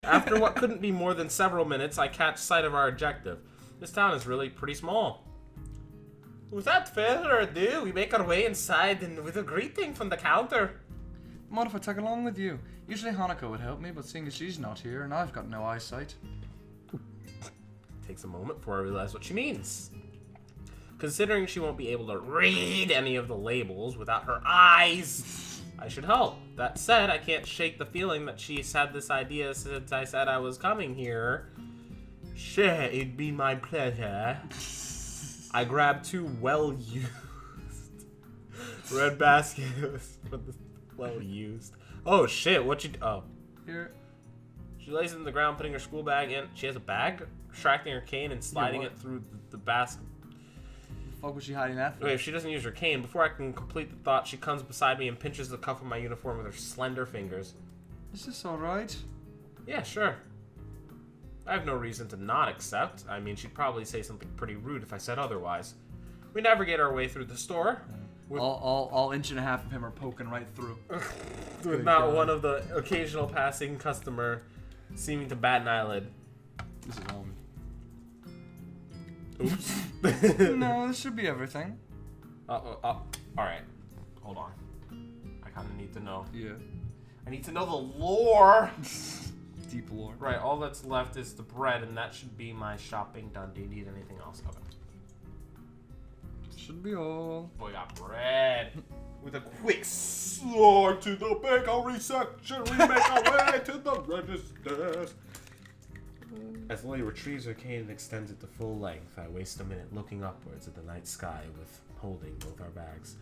After what couldn't be more than several minutes, I catch sight of our objective. This town is really pretty small. Without further ado, we make our way inside and with a greeting from the counter. What if I tag along with you? Usually Hanukkah would help me, but seeing as she's not here and I've got no eyesight. Takes a moment before I realize what she means. Considering she won't be able to read any of the labels without her eyes, I should help. That said, I can't shake the feeling that she's had this idea since I said I was coming here. Sure, it'd be my pleasure. I grabbed 2 well-used red baskets. Well-used. Oh shit, what you... Oh. Here. She lays it in the ground, putting her school bag in. She has a bag, extracting her cane and sliding it through the basket. The fuck was she hiding that for? Wait, if she doesn't use her cane, before I can complete the thought, she comes beside me and pinches the cuff of my uniform with her slender fingers. Is this alright? Yeah, sure. I have no reason to not accept. I mean, she'd probably say something pretty rude if I said otherwise. We navigate our way through the store. All inch and a half of him are poking right through. With not one of the occasional passing customer seeming to bat an eyelid. This is all me. Oops. No, this should be everything. Alright. Hold on. I kind of need to know. Yeah. I need to know the lore. Deep lore. Right, all that's left is the bread, and that should be my shopping done. Do you need anything else? Okay. Should be all. Boy, got bread. With a quick slide to the bakery section, we make our way to the registers. As Lily retrieves her cane and extends it to full length, I waste a minute looking upwards at the night sky with holding both our bags.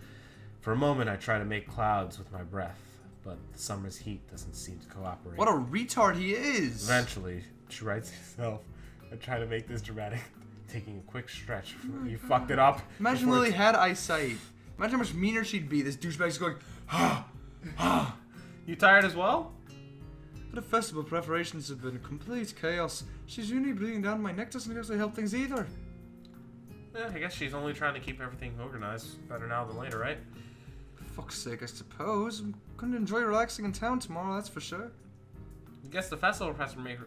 For a moment, I try to make clouds with my breath, but the summer's heat doesn't seem to cooperate. What a retard he is! Eventually, she writes herself. I try to make this dramatic, taking a quick stretch. You fucked it up. Imagine Lily had eyesight. Imagine how much meaner she'd be. This douchebag's going, You tired as well? The festival preparations have been complete chaos. She's really breathing down my neck. Doesn't actually help things either. Yeah, I guess she's only trying to keep everything organized. Better now than later, right? For fuck's sake, I suppose. I'm going to enjoy relaxing in town tomorrow, that's for sure. I guess the festival press will make...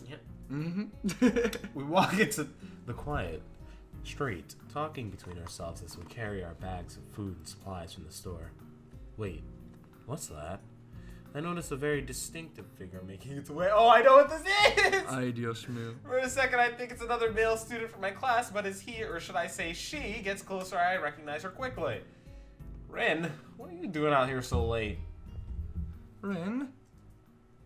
Yeah. Mm-hmm. We walk into the quiet street, talking between ourselves as we carry our bags of food and supplies from the store. Wait, what's that? I notice a very distinctive figure making its way. Oh, I know what this is! Ay, Dios mío. For a second, I think it's another male student from my class, but as he, or should I say she, gets closer, I recognize her quickly. Rin, what are you doing out here so late? Rin?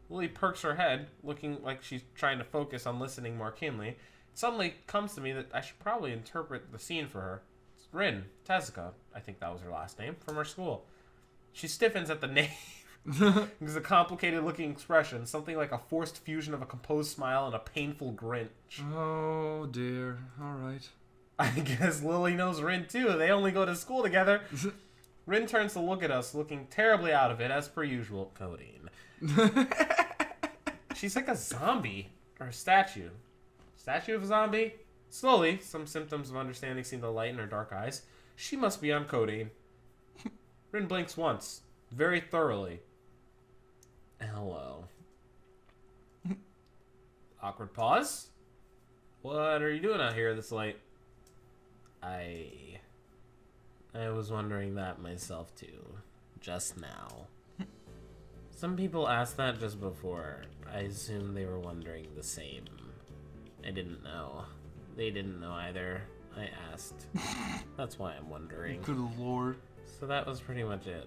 Lily perks her head, looking like she's trying to focus on listening more keenly. It suddenly comes to me that I should probably interpret the scene for her. It's Rin, Tezuka, I think that was her last name, from her school. She stiffens at the name. It's a complicated looking expression, something like a forced fusion of a composed smile and a painful grin. Oh dear, alright. I guess Lily knows Rin too, they only go to school together. Rin turns to look at us, looking terribly out of it, as per usual. Codeine. She's like a zombie, or a statue. Statue of a zombie? Slowly, some symptoms of understanding seem to lighten her dark eyes. She must be on codeine. Rin blinks once, very thoroughly. Hello. Awkward pause. What are you doing out here this late? I was wondering that myself too, just now. Some people asked that just before. I assume they were wondering the same. I didn't know. They didn't know either. I asked. That's why I'm wondering. Good lord. So that was pretty much it.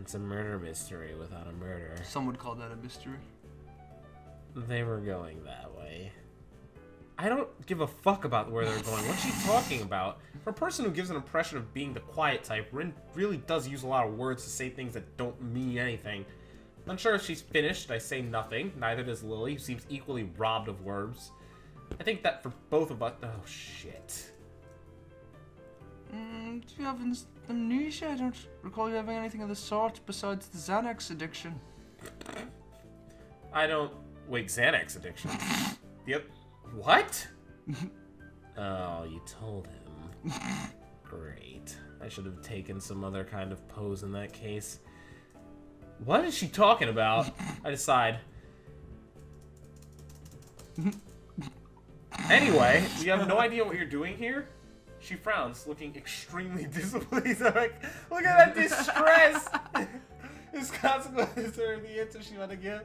It's a murder mystery without a murder. Some would call that a mystery. They were going that way. I don't give a fuck about where they're going. What's she talking about? For a person who gives an impression of being the quiet type, Rin really does use a lot of words to say things that don't mean anything. I'm unsure if she's finished. I say nothing. Neither does Lily, who seems equally robbed of words. I think that for both of us... Oh, shit. Do you have amnesia? I don't recall you having anything of the sort besides the Xanax addiction. I don't... Wait, Xanax addiction? Yep. What? Oh, you told him. Great. I should have taken some other kind of pose in that case. What is she talking about? I decide. Anyway, you have no idea what you're doing here? She frowns, looking extremely displeased. I'm like, look at that distress! His consequences are the answer she want to give.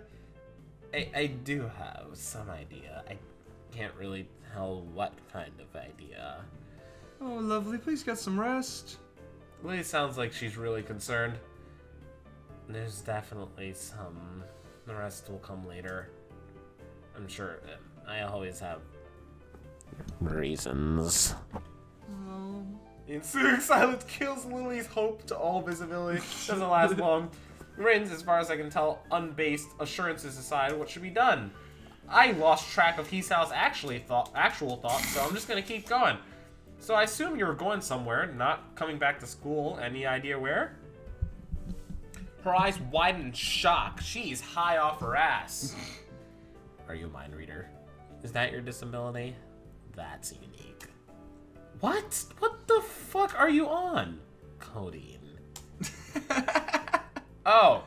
I do have some idea. I can't really tell what kind of idea. Oh, lovely. Please get some rest. Lily sounds like she's really concerned. There's definitely some. The rest will come later. I'm sure. I always have reasons. Oh. The ensuing silence kills Lily's hope to all visibility. Doesn't last long. Rin's, as far as I can tell, unbased assurances aside, what should be done? I lost track of Hisau's actual thoughts, so I'm just gonna keep going. So I assume you're going somewhere, not coming back to school. Any idea where? Her eyes widen in shock. She's high off her ass. Are you a mind reader? Is that your disability? That's unique. What? What the fuck are you on? Codeine. Oh.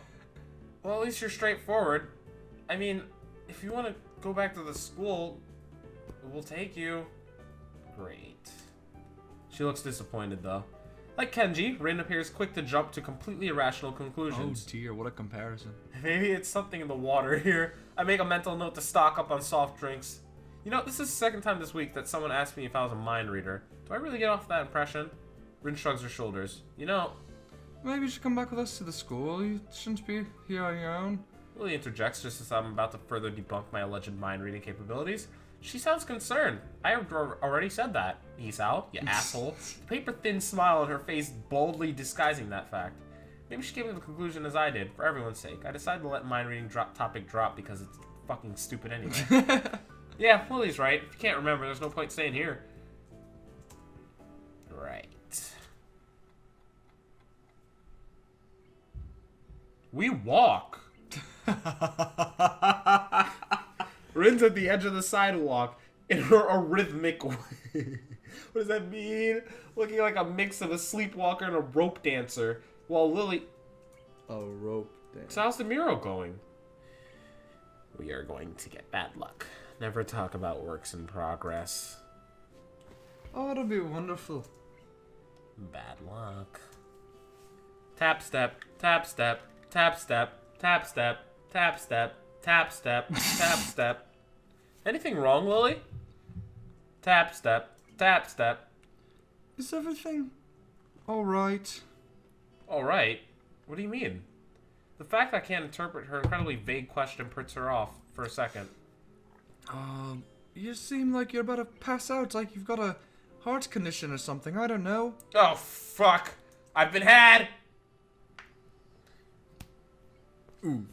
Well, at least you're straightforward. I mean, if you want to go back to the school, we'll take you. Great. She looks disappointed, though. Like Kenji, Rin appears quick to jump to completely irrational conclusions. Oh dear, what a comparison. Maybe it's something in the water here. I make a mental note to stock up on soft drinks. You know, this is the second time this week that someone asked me if I was a mind reader. Do I really get off that impression? Rin shrugs her shoulders. You know... Maybe you should come back with us to the school. You shouldn't be here on your own. Lily interjects just as I'm about to further debunk my alleged mind-reading capabilities. She sounds concerned. I have already said that, Hisao, you asshole. The paper-thin smile on her face boldly disguising that fact. Maybe she came to the conclusion as I did, for everyone's sake. I decided to let mind-reading topic drop because it's fucking stupid anyway. Yeah, Lily's right. If you can't remember, there's no point staying here. Right. We walk. Rin's at the edge of the sidewalk in her rhythmic way. What does that mean? Looking like a mix of a sleepwalker and a rope dancer, while Lily... A rope dance. So how's the mural going? We are going to get bad luck. Never talk about works in progress. Oh, it'll be wonderful. Bad luck. Tap step, tap step, tap step, tap step, tap step, tap step, tap step. Anything wrong, Lily? Tap step, tap step. Is everything alright? Alright? What do you mean? The fact that I can't interpret her incredibly vague question puts her off for a second. You seem like you're about to pass out, like you've got a heart condition or something, I don't know. Oh, fuck. I've been had! Ooh.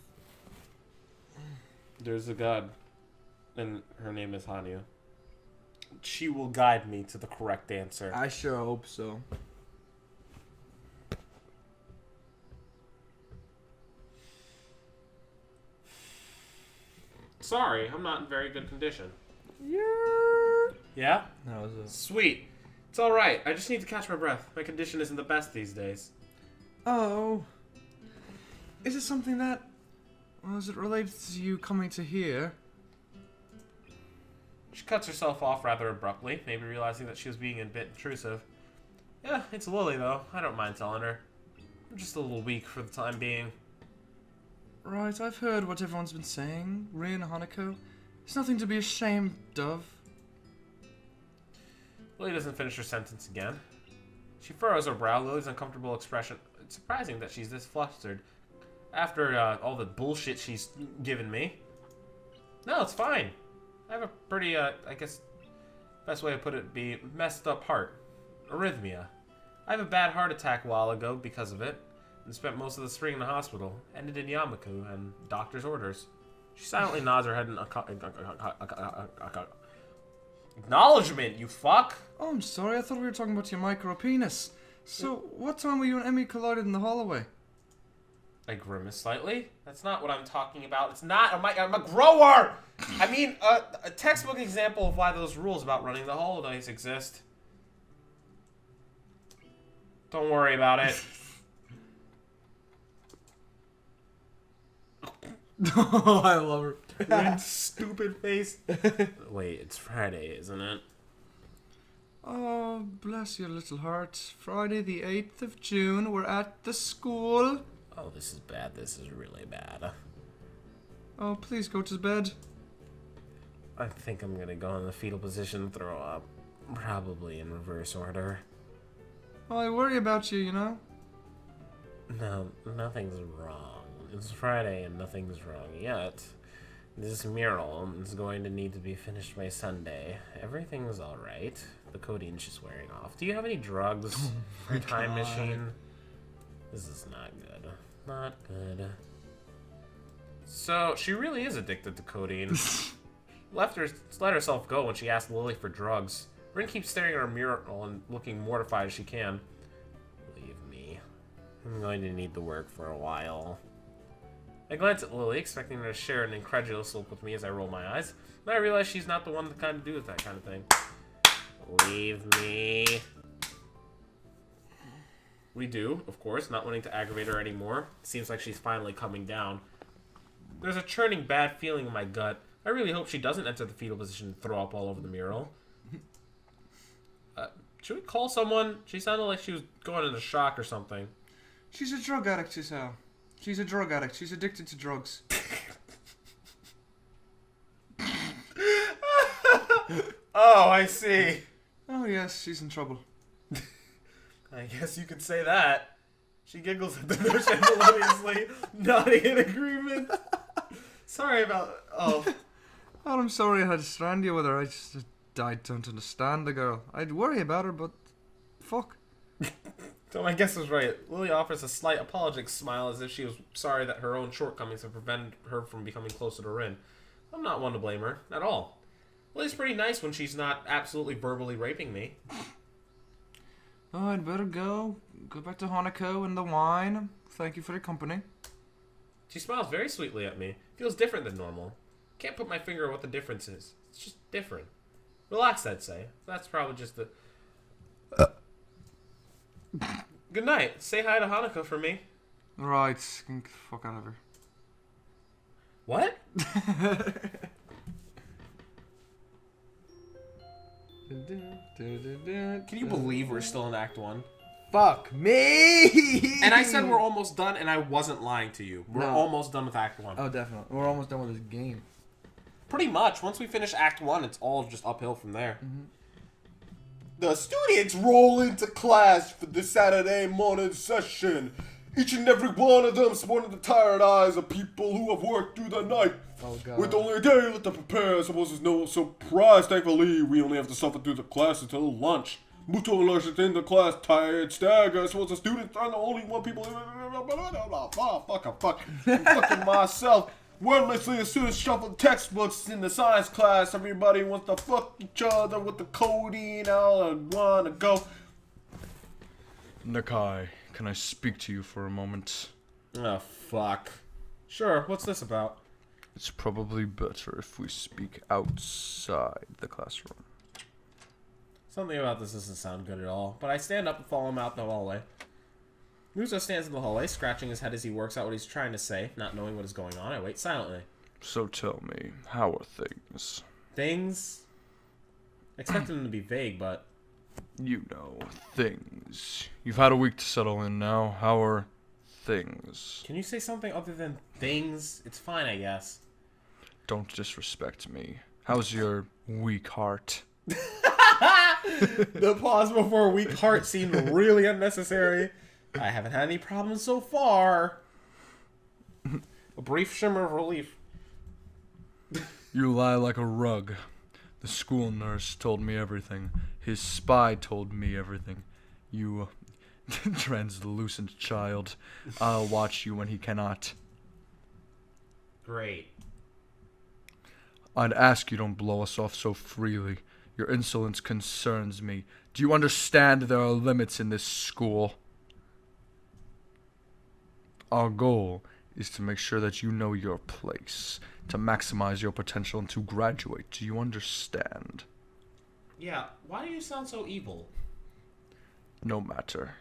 There's a god, and her name is Hanyu. She will guide me to the correct answer. I sure hope so. Sorry, I'm not in very good condition. Yeah? Yeah? That was a... Sweet. It's alright. I just need to catch my breath. My condition isn't the best these days. Oh. Is it something that... Well, is it related to you coming to here? She cuts herself off rather abruptly, maybe realizing that she was being a bit intrusive. Yeah, it's Lily, though. I don't mind telling her. I'm just a little weak for the time being. Right, I've heard what everyone's been saying. Rin, Hanako. It's nothing to be ashamed of. Lily doesn't finish her sentence again. She furrows her brow, Lily's uncomfortable expression. It's surprising that she's this flustered. After all the bullshit she's given me. No, it's fine. I have a pretty, I guess, best way to put it would be messed up heart. Arrhythmia. I have a bad heart attack a while ago because of it, and spent most of the spring in the hospital. Ended in Yamaku and doctor's orders. She silently nods her head in acknowledgement, you fuck! Oh, I'm sorry, I thought we were talking about your micro penis. So, what time were you and Emmy collided in the hallway? I grimace slightly. That's not what I'm talking about. It's not. I'm a grower! I mean, a textbook example of why those rules about running the holidays exist. Don't worry about it. Oh, I love her. Rin's stupid face. Wait, it's Friday, isn't it? Oh, bless your little heart. Friday the 8th of June, we're at the school. Oh, this is bad. This is really bad. Oh, please go to bed. I think I'm gonna go in the fetal position and throw up. Probably in reverse order. Oh, I worry about you, you know? No, nothing's wrong. It's Friday and nothing's wrong yet. This mural is going to need to be finished by Sunday. Everything's alright. The codeine's just wearing off. Do you have any drugs for time machine? This is not good. Not good. So, she really is addicted to codeine. Let herself go when she asked Lily for drugs. Rin keeps staring at her mural and looking mortified as she can. Leave me. I'm going to need the work for a while. I glance at Lily, expecting her to share an incredulous look with me as I roll my eyes. Then I realize she's not the one to kind of do that kind of thing. Leave me. We do, of course, not wanting to aggravate her anymore. It seems like she's finally coming down. There's a churning bad feeling in my gut. I really hope she doesn't enter the fetal position and throw up all over the mural. Should we call someone? She sounded like she was going into shock or something. She's a drug addict, Giselle. She's a drug addict. She's addicted to drugs. Oh, I see. Oh, yes, she's in trouble. I guess you could say that. She giggles at the notion melodiously, nodding in agreement. Sorry about... Oh. Oh, I'm sorry I had to strand you with her. I don't understand the girl. I'd worry about her, but... Fuck. So my guess was right. Lily offers a slight apologetic smile as if she was sorry that her own shortcomings have prevented her from becoming closer to Rin. I'm not one to blame her, at all. Lily's pretty nice when she's not absolutely verbally raping me. Oh, I'd better go. Go back to Hanako and the wine. Thank you for the company. She smiles very sweetly at me. Feels different than normal. Can't put my finger on what the difference is. It's just different. Relaxed, I'd say. That's probably just the... Good night. Say hi to Hanako for me. Right, get the fuck out of her. What? Can you believe we're still in Act 1? Fuck me! And I said we're almost done, and I wasn't lying to you. We're No. almost done with Act 1. Oh, definitely. We're almost done with this game. Pretty much. Once we finish Act 1, it's all just uphill from there. The students roll into class for the Saturday morning session. Each and every one of them sporting the tired eyes of people who have worked through the night. Oh, God. With only a day left to prepare, I suppose there's no surprise. Thankfully, we only have to suffer through the class until lunch. Muto lurches in the class, tired, stagger. I suppose the students are the only one people... Fuck. I'm fucking myself. Wordlessly, as soon as shuffle textbooks in the science class, everybody wants to fuck each other with the codeine. I wanna go. Nakai, can I speak to you for a moment? Oh, fuck. Sure, what's this about? It's probably better if we speak outside the classroom. Something about this doesn't sound good at all, but I stand up and follow him out the hallway. Muzo stands in the hallway, scratching his head as he works out what he's trying to say. Not knowing what is going on, I wait silently. So tell me, how are things? Things? I expected them to be vague, but... You know, things. You've had a week to settle in now. How are things? Can you say something other than things? It's fine, I guess. Don't disrespect me. How's your weak heart? The pause before weak heart seemed really unnecessary. I haven't had any problems so far. A brief shimmer of relief. You lie like a rug. The school nurse told me everything. His spy told me everything. You translucent child. I'll watch you when he cannot. Great. I'd ask you don't blow us off so freely. Your insolence concerns me. Do you understand there are limits in this school? Our goal is to make sure that you know your place, to maximize your potential and to graduate. Do you understand? Yeah, why do you sound so evil? No matter.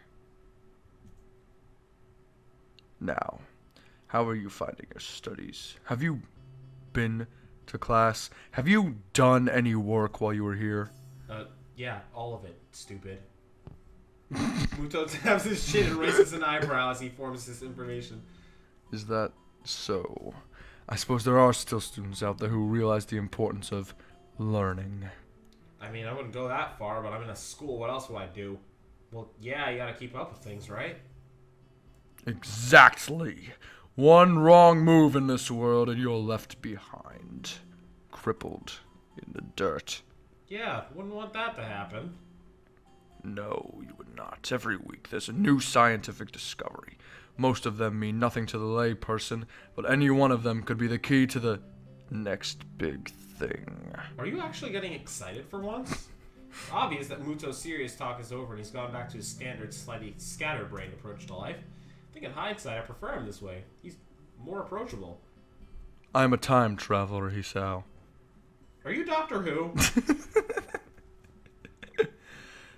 Now, how are you finding your studies? Have you been to class? Have you done any work while you were here? Yeah, all of it, stupid. Muto taps his chin and raises an eyebrow as he forms this information. Is that so? I suppose there are still students out there who realize the importance of learning. I mean, I wouldn't go that far, but I'm in a school. What else would I do? Well, yeah, you gotta keep up with things, right? Exactly. One wrong move in this world and you're left behind. Crippled in the dirt. Yeah, wouldn't want that to happen. No, you would not. Every week there's a new scientific discovery. Most of them mean nothing to the lay person, but any one of them could be the key to the next big thing. Are you actually getting excited for once? It's obvious that Muto's serious talk is over and he's gone back to his standard, slightly scatterbrained approach to life. I think in hindsight I prefer him this way. He's more approachable. I'm a time traveler, Hisao. Are you Doctor Who?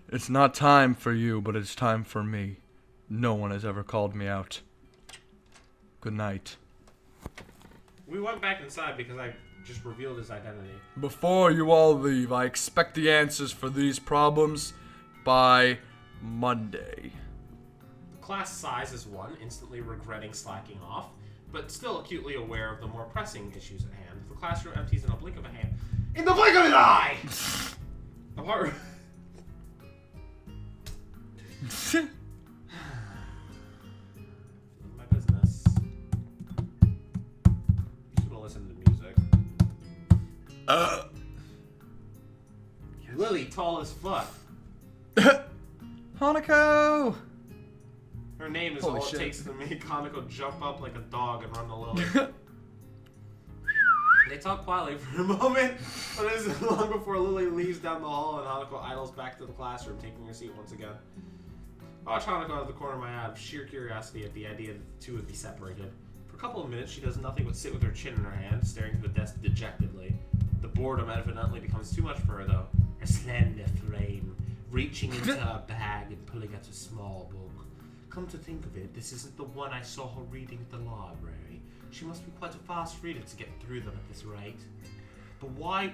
It's not time for you, but it's time for me. No one has ever called me out. Good night. We went back inside because I just revealed his identity. Before you all leave, I expect the answers for these problems by Monday. The class size is 1, instantly regretting slacking off, but still acutely aware of the more pressing issues at hand. The classroom empties in a blink of a hand. In the blink of an eye! Apart. My business. You should have listened to music. Yes. Lily, tall as fuck. Hanako! Her name is Holy all shit. it takes to make Hanako jump up like a dog and run to Lily. They talk quietly for a moment, but it isn't long before Lily leaves down the hall and Hanako idles back to the classroom, taking her seat once again. I watch Hanako out of the corner of my eye out of sheer curiosity at the idea that the two would be separated. For a couple of minutes, she does nothing but sit with her chin in her hand, staring to the desk dejectedly. The boredom evidently becomes too much for her, though. Her slender frame, reaching into her bag and pulling out a small book. Come to think of it, this isn't the one I saw her reading at the library. She must be quite a fast reader to get through them at this rate. But why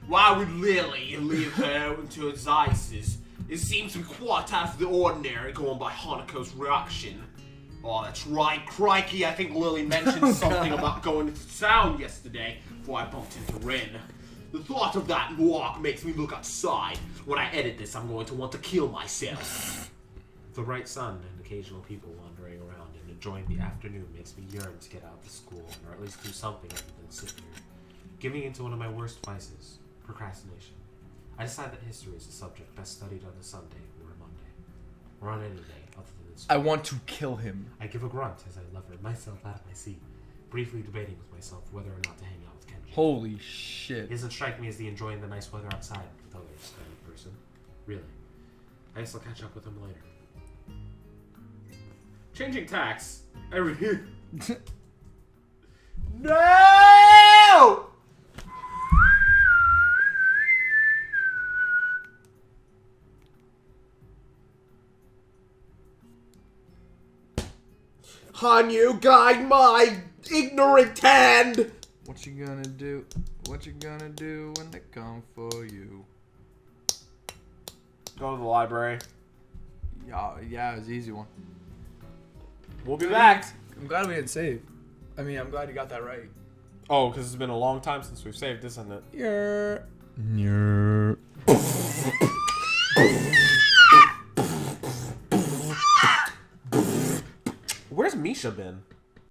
would Lily leave her into her vices? It seems to be quite out of the ordinary, going by Hanako's reaction. Oh, that's right, crikey, I think Lily mentioned something about going into town yesterday before I bumped into Rin. The thought of that walk makes me look outside. When I edit this, I'm going to want to kill myself. The bright sun and occasional people wandering around and enjoying the afternoon makes me yearn to get out of school, or at least do something other than sit here. Giving into one of my worst vices, procrastination. I decide that history is a subject best studied on a Sunday or a Monday, or on any day other than this. I want to kill him. I give a grunt as I lever myself out of my seat, briefly debating with myself whether or not to hang out with Kenji. Holy shit. It doesn't strike me as the enjoying the nice weather outside with others kind of person. Really. I guess I'll catch up with him later. Changing tacks. No! Hanyu, guide my ignorant hand! What you gonna do? What you gonna do when they come for you? Go to the library. Yeah, it was an easy one. We'll be back. I'm glad we didn't save. I mean, I'm glad you got that right. Oh, because it's been a long time since we've saved, isn't it? Yeah. Where's Misha been?